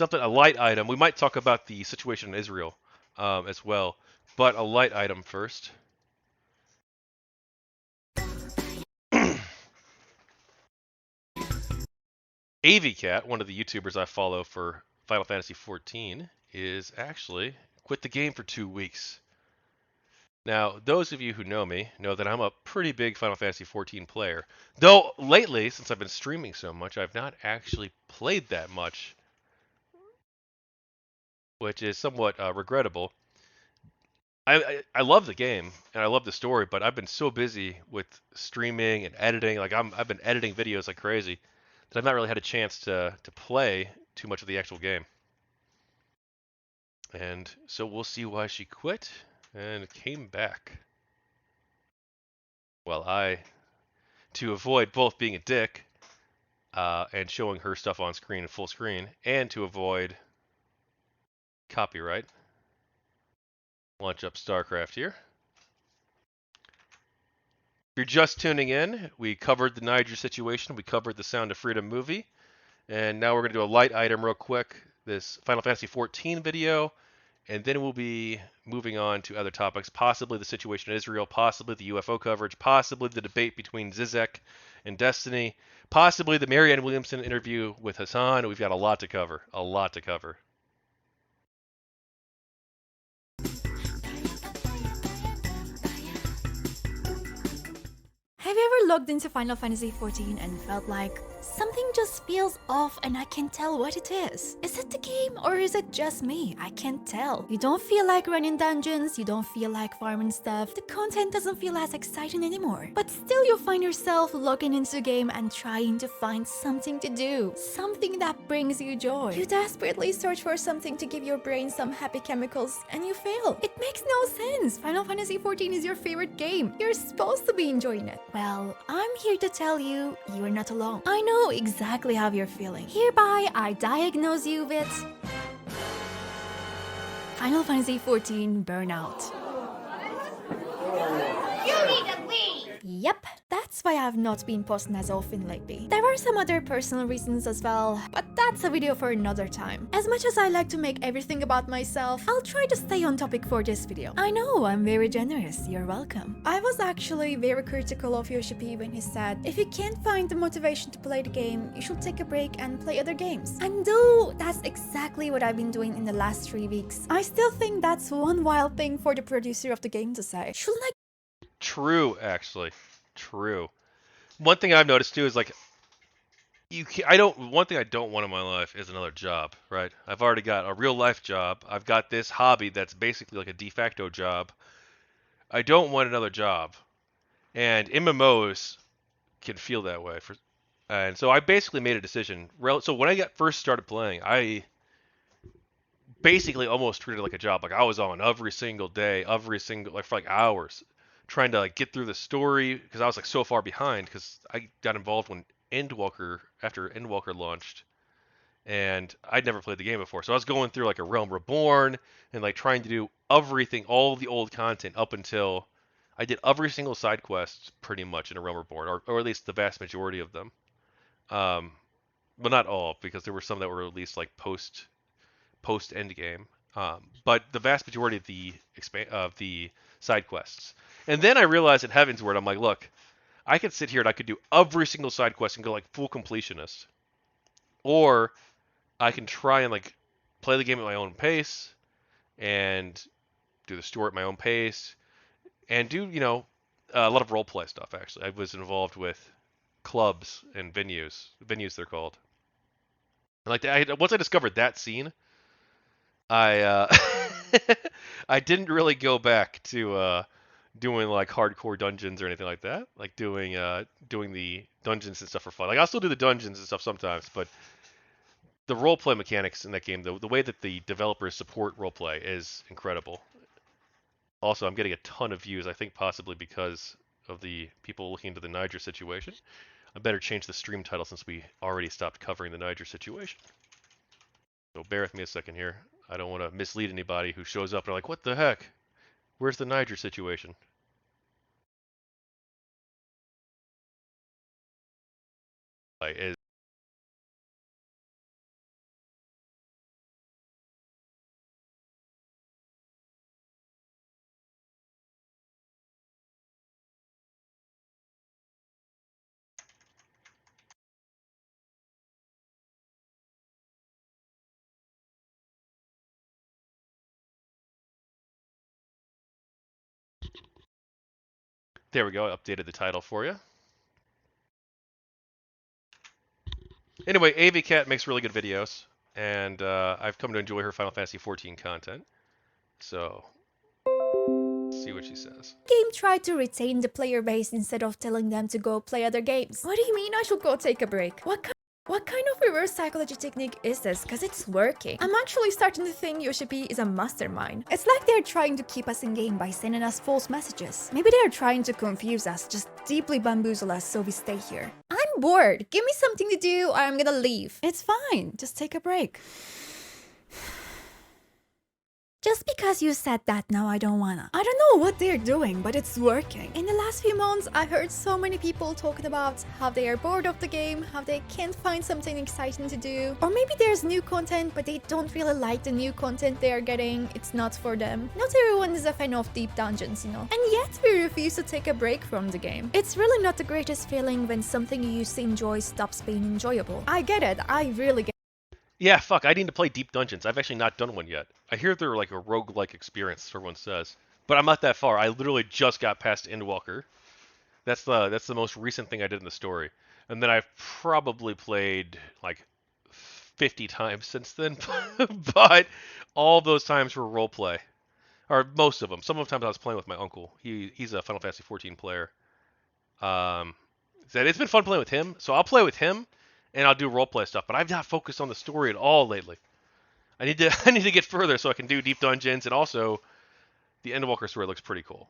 something, a light item. We might talk about the situation in Israel as well, but a light item first. Avycatte, one of the YouTubers I follow for Final Fantasy XIV, is actually quit the game for 2 weeks. Now, those of you who know me know that I'm a pretty big Final Fantasy XIV player. Though lately, since I've been streaming so much, I've not actually played that much, which is somewhat regrettable. I love the game and I love the story, but I've been so busy with streaming and editing. Like I've been editing videos like crazy that I've not really had a chance to play too much of the actual game. And so we'll see why she quit and came back. Well, to avoid both being a dick and showing her stuff on screen, full screen, and to avoid copyright, launch up StarCraft here. If you're just tuning in, we covered the Niger situation, we covered the Sound of Freedom movie, and now we're going to do a light item real quick, this Final Fantasy XIV video, and then we'll be moving on to other topics, possibly the situation in Israel, possibly the UFO coverage, possibly the debate between Zizek and Destiny, possibly the Marianne Williamson interview with Hassan. We've got a lot to cover, a lot to cover. Have you ever logged into Final Fantasy XIV and felt like something just feels off and I can't tell what it is? Is it the game or is it just me? I can't tell. You don't feel like running dungeons, you don't feel like farming stuff, the content doesn't feel as exciting anymore. But still you find yourself logging into the game and trying to find something to do, something that brings you joy. You desperately search for something to give your brain some happy chemicals and you fail. It makes no sense. Final Fantasy XIV is your favorite game. You're supposed to be enjoying it. Well, I'm here to tell you, you're not alone. I know exactly how you're feeling. Hereby, I diagnose you with Final Fantasy XIV burnout. You need to leave! Yep, that's why I've not been posting as often lately. There are some other personal reasons as well, but that's a video for another time. As much as I like to make everything about myself, I'll try to stay on topic for this video. I know, I'm very generous, you're welcome. I was actually very critical of Yoshi P when he said, if you can't find the motivation to play the game, you should take a break and play other games. And though that's exactly what I've been doing in the last 3 weeks, I still think that's one wild thing for the producer of the game to say. Shouldn't I? True, actually. True. One thing I've noticed too is like one thing I don't want in my life is another job, right? I've already got a real life job. I've got this hobby that's basically like a de facto job. I don't want another job. And MMOs can feel that way and so I basically made a decision. So when I first started playing, I basically almost treated it like a job. Like I was on every single day, like for like hours, trying to like get through the story because I was like so far behind because I got involved when after Endwalker launched, and I'd never played the game before. So I was going through like a Realm Reborn and like trying to do everything, all the old content up until I did every single side quest pretty much in a Realm Reborn, or at least the vast majority of them. But not all, because there were some that were released like post end game. But the vast majority of the side quests. And then I realized at Heavensward, I'm like, look, I could sit here and I could do every single side quest and go like full completionist, or I can try and like play the game at my own pace and do the story at my own pace and do a lot of role play stuff. Actually, I was involved with clubs and venues they're called. And like once I discovered that scene, I I didn't really go back to doing like hardcore dungeons or anything like that. Like doing the dungeons and stuff for fun. Like I'll still do the dungeons and stuff sometimes, but the roleplay mechanics in that game, the way that the developers support roleplay is incredible. Also, I'm getting a ton of views. I think possibly because of the people looking into the Niger situation. I better change the stream title since we already stopped covering the Niger situation. So bear with me a second here. I don't want to mislead anybody who shows up and are like, what the heck? Where's the Niger situation? Is There we go. I updated the title for you. Anyway, avycatte makes really good videos, and I've come to enjoy her Final Fantasy XIV content. So, let's see what she says. Game tried to retain the player base instead of telling them to go play other games. What do you mean I should go take a break? What kind of reverse psychology technique is this? Cause it's working. I'm actually starting to think Yoshipi is a mastermind. It's like they're trying to keep us in game by sending us false messages. Maybe they're trying to confuse us, just deeply bamboozle us so we stay here. I'm bored. Give me something to do or I'm gonna leave. It's fine. Just take a break. Just because you said that now I don't wanna. I don't know what they're doing, but it's working. In the last few months, I heard so many people talking about how they are bored of the game, how they can't find something exciting to do. Or maybe there's new content, but they don't really like the new content they are getting. It's not for them. Not everyone is a fan of deep dungeons, you know. And yet we refuse to take a break from the game. It's really not the greatest feeling when something you used to enjoy stops being enjoyable. I get it. I really get it. Yeah, fuck, I need to play Deep Dungeons. I've actually not done one yet. I hear they're like a roguelike experience, everyone says. But I'm not that far. I literally just got past Endwalker. That's the most recent thing I did in the story. And then I've probably played like 50 times since then. But all those times were roleplay. Or most of them. Some of the times I was playing with my uncle. He's a Final Fantasy XIV player. It's been fun playing with him. So I'll play with him and I'll do roleplay stuff, but I've not focused on the story at all lately. I need to get further so I can do Deep Dungeons, and also the Endwalker story looks pretty cool.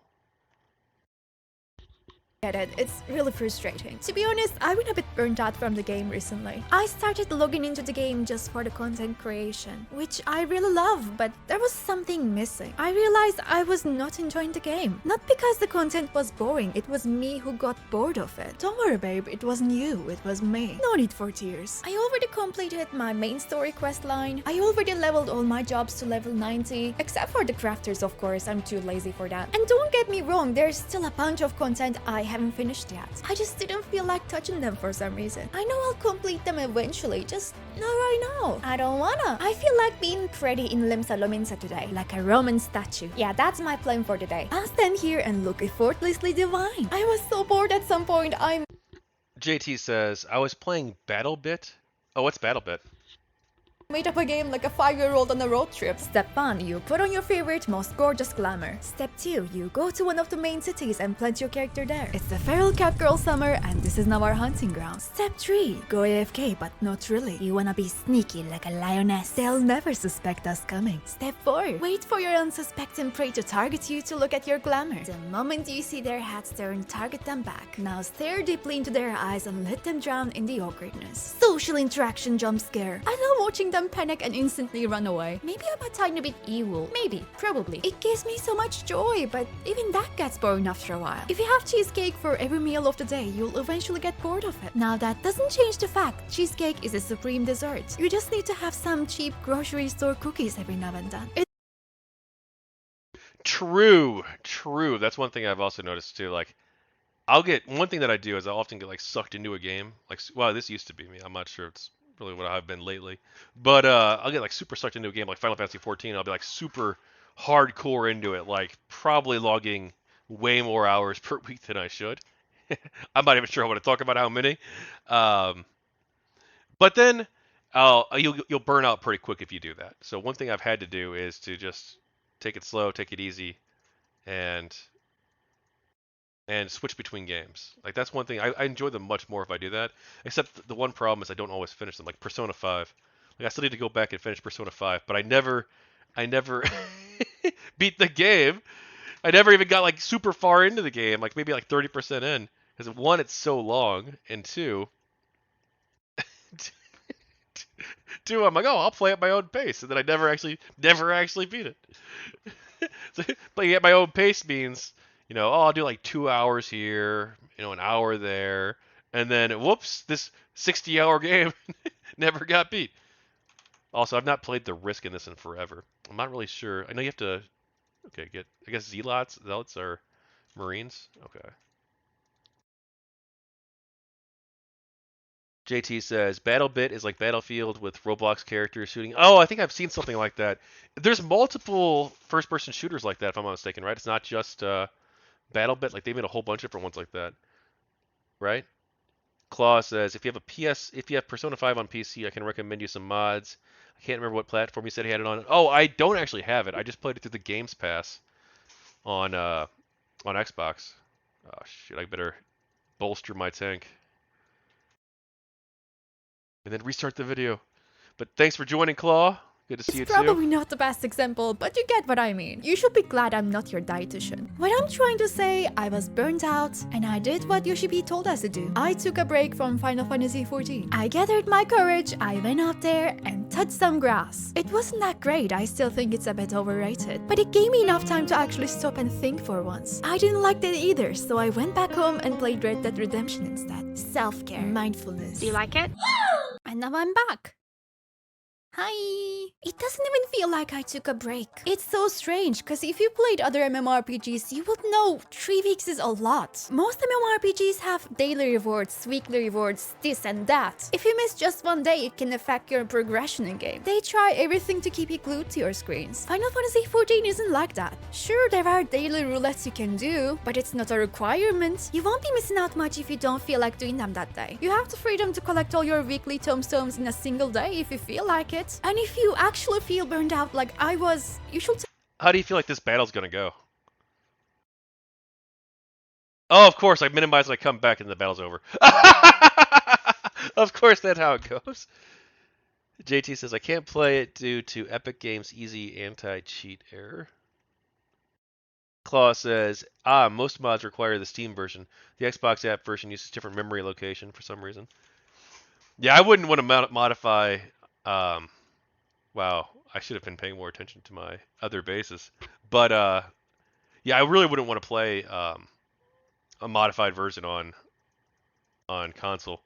It. It's really frustrating. To be honest, I've been a bit burnt out from the game recently. I started logging into the game just for the content creation, which I really love, but there was something missing. I realized I was not enjoying the game. Not because the content was boring, it was me who got bored of it. Don't worry babe, it wasn't you, it was me. No need for tears. I already completed my main story quest line. I already leveled all my jobs to level 90, except for the crafters of course, I'm too lazy for that. And don't get me wrong, there's still a bunch of content I haven't finished yet. I just didn't feel like touching them for some reason. I know I'll complete them eventually, just not right now. I don't wanna. I feel like being pretty in Limsa Lominsa today, like a Roman statue. Yeah, that's my plan for today. I'll stand here and look effortlessly divine. I was so bored at some point, JT says, I was playing BattleBit. Oh, what's BattleBit? made up a game like a 5-year-old on a road trip. Step 1, you put on your favorite, most gorgeous glamour. Step 2, you go to one of the main cities and plant your character there. It's the feral cat girl summer and this is now our hunting ground. Step 3, go AFK but not really. You wanna be sneaky like a lioness. They'll never suspect us coming. Step 4, wait for your unsuspecting prey to target you to look at your glamour. The moment you see their heads turn, target them back. Now stare deeply into their eyes and let them drown in the awkwardness. Social interaction jump scare. I love watching them panic and instantly run away. Maybe I'm a tiny bit evil. Maybe, probably. It gives me so much joy, but even that gets boring after a while. If you have cheesecake for every meal of the day, you'll eventually get bored of it. Now that doesn't change the fact cheesecake is a supreme dessert. You just need to have some cheap grocery store cookies every now and then. True. That's one thing I've also noticed too. Like, I'll get one thing that I do is I often get like sucked into a game. Like, well, this used to be me. I'm not sure it's really what I've been lately. But I'll get like super sucked into a game like Final Fantasy XIV. I'll be like super hardcore into it, like probably logging way more hours per week than I should. I'm not even sure I want to talk about how many. But then you'll burn out pretty quick if you do that. So one thing I've had to do is to just take it slow, take it easy, and switch between games. Like that's one thing I enjoy them much more if I do that. Except the one problem is I don't always finish them. Like Persona 5, like I still need to go back and finish Persona 5, but I never beat the game. I never even got like super far into the game, like maybe like 30% in, because one, it's so long, and two, I'm like, oh, I'll play at my own pace, and then I never actually beat it. So playing at my own pace means, oh, I'll do like 2 hours here, an hour there, and then whoops, this 60-hour game never got beat. Also, I've not played the Risk in this in forever. I'm not really sure. I know you have to, I guess Zealots are Marines? Okay. JT says, BattleBit is like Battlefield with Roblox characters shooting. Oh, I think I've seen something like that. There's multiple first-person shooters like that, if I'm not mistaken, right? It's not just BattleBit, like they made a whole bunch of different ones like that, right? Claw says, if you have Persona 5 on PC, I can recommend you some mods. I can't remember what platform he said he had it on. Oh, I don't actually have it. I just played it through the Games Pass on Xbox. Oh shit, I better bolster my tank and then restart the video. But thanks for joining, Claw. Good to see you It's too. probably not the best example, but you get what I mean. You should be glad I'm not your dietitian. What I'm trying to say, I was burnt out, and I did what Yoshibi told us to do. I took a break from Final Fantasy XIV. I gathered my courage, I went out there, and touched some grass. It wasn't that great, I still think it's a bit overrated. But it gave me enough time to actually stop and think for once. I didn't like that either, so I went back home and played Red Dead Redemption instead. Self-care, mindfulness. Do you like it? And now I'm back. Hi! It doesn't even feel like I took a break. It's so strange, because if you played other MMORPGs, you would know 3 weeks is a lot. Most MMORPGs have daily rewards, weekly rewards, this and that. If you miss just one day, it can affect your progression in game. They try everything to keep you glued to your screens. Final Fantasy XIV isn't like that. Sure, there are daily roulettes you can do, but it's not a requirement. You won't be missing out much if you don't feel like doing them that day. You have the freedom to collect all your weekly tombstones in a single day if you feel like it. And if you actually feel burned out like I was, you should. How do you feel like this battle's gonna go? Oh, of course, I minimize and I come back and the battle's over. Of course, that's how it goes. JT says, I can't play it due to Epic Games' easy anti-cheat error. Claw says, most mods require the Steam version. The Xbox app version uses different memory location for some reason. Yeah, I wouldn't want to modify... wow, I should have been paying more attention to my other bases. But, yeah, I really wouldn't want to play a modified version on console.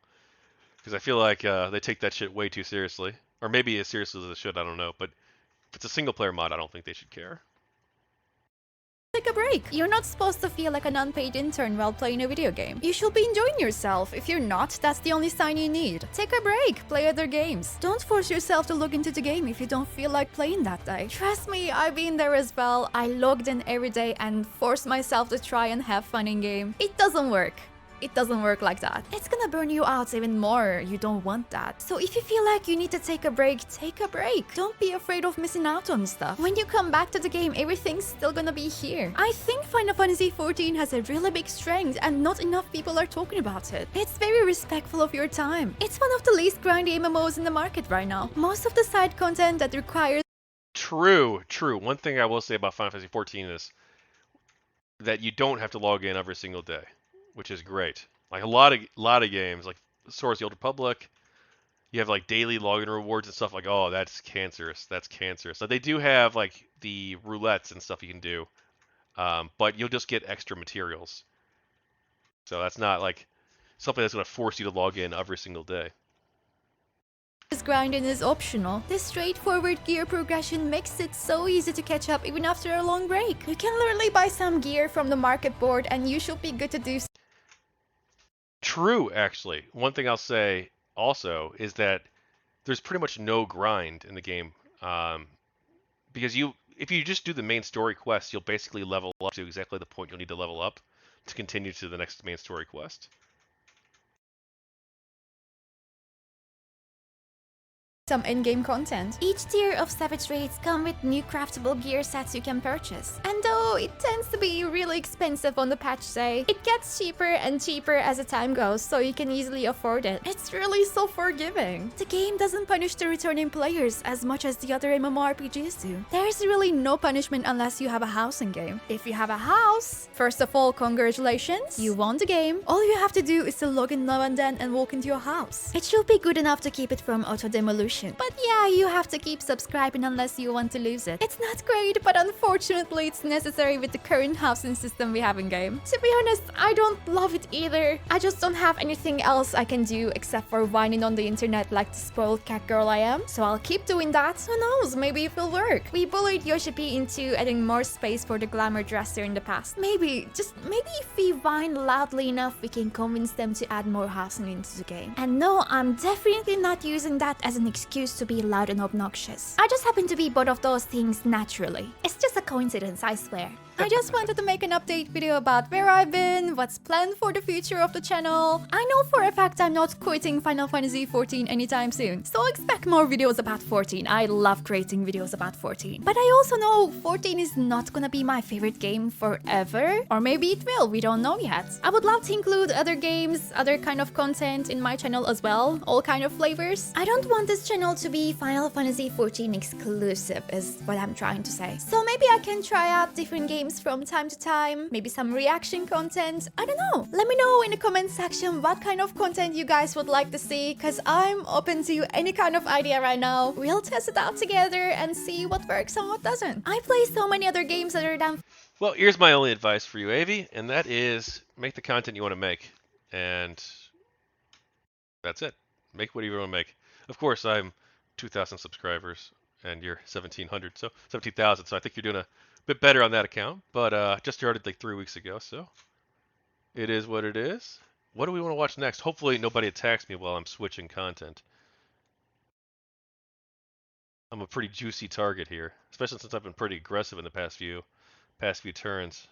Because I feel like they take that shit way too seriously. Or maybe as seriously as they should, I don't know. But if it's a single-player mod, I don't think they should care. Take a break. You're not supposed to feel like an unpaid intern while playing a video game. You should be enjoying yourself. If you're not, that's the only sign you need. Take a break. Play other games. Don't force yourself to log into the game if you don't feel like playing that day. Trust me, I've been there as well. I logged in every day and forced myself to try and have fun in game. It doesn't work. It doesn't work like that. It's gonna burn you out even more. You don't want that. So if you feel like you need to take a break, take a break. Don't be afraid of missing out on stuff. When you come back to the game, everything's still gonna be here. I think Final Fantasy XIV has a really big strength and not enough people are talking about it. It's very respectful of your time. It's one of the least grindy MMOs in the market right now. Most of the side content that requires... True. One thing I will say about Final Fantasy XIV is that you don't have to log in every single day, which is great. Like a lot of games, like Swords of the Old Republic, you have like daily login rewards and stuff. Like, oh, that's cancerous. That's cancerous. So they do have like the roulettes and stuff you can do, but you'll just get extra materials. So that's not like something that's going to force you to log in every single day. grinding is optional. This straightforward gear progression makes it so easy to catch up even after a long break. You can literally buy some gear from the market board and you should be good to do so. True, actually. One thing I'll say also is that there's pretty much no grind in the game, because if you just do the main story quest, you'll basically level up to exactly the point you'll need to level up to continue to the next main story quest. Some in-game content. Each tier of Savage Raids come with new craftable gear sets you can purchase. And though it tends to be really expensive on the patch day, it gets cheaper and cheaper as the time goes, so you can easily afford it. It's really so forgiving. The game doesn't punish the returning players as much as the other MMORPGs do. There's really no punishment unless you have a house in game. If you have a house, first of all, congratulations, you won the game. All you have to do is to log in now and then and walk into your house. It should be good enough to keep it from auto-demolition. But yeah, you have to keep subscribing unless you want to lose it. It's not great, but unfortunately it's necessary with the current housing system we have in game. To be honest, I don't love it either. I just don't have anything else I can do except for whining on the internet like the spoiled cat girl I am. So I'll keep doing that. Who knows, maybe it will work. We bullied Yoshipi into adding more space for the glamour dresser in the past. Maybe, just maybe if we whine loudly enough, we can convince them to add more housing into the game. And no, I'm definitely not using that as an excuse to be loud and obnoxious. I just happen to be both of those things naturally. It's just a coincidence, I swear. I just wanted to make an update video about where I've been, what's planned for the future of the channel. I know for a fact I'm not quitting Final Fantasy XIV anytime soon, so expect more videos about 14. I love creating videos about 14. But I also know 14 is not gonna be my favorite game forever. Or maybe it will, we don't know yet. I would love to include other games, other kind of content in my channel as well, all kind of flavors. I don't want this channel to be Final Fantasy XIV exclusive is what I'm trying to say. So maybe I can try out different games from time to time, maybe some reaction content, I don't know. Let me know in the comment section what kind of content you guys would like to see, cause I'm open to any kind of idea right now. We'll test it out together and see what works and what doesn't. I play so many other games other than... Well, here's my only advice for you, Avi, and that is make the content you want to make. And that's it. Make whatever you want to make. Of course, I'm 2,000 subscribers, and you're 1,700, so 17,000. So I think you're doing a bit better on that account. But just started like 3 weeks ago, so it is what it is. What do we want to watch next? Hopefully nobody attacks me while I'm switching content. I'm a pretty juicy target here, especially since I've been pretty aggressive in the past few turns.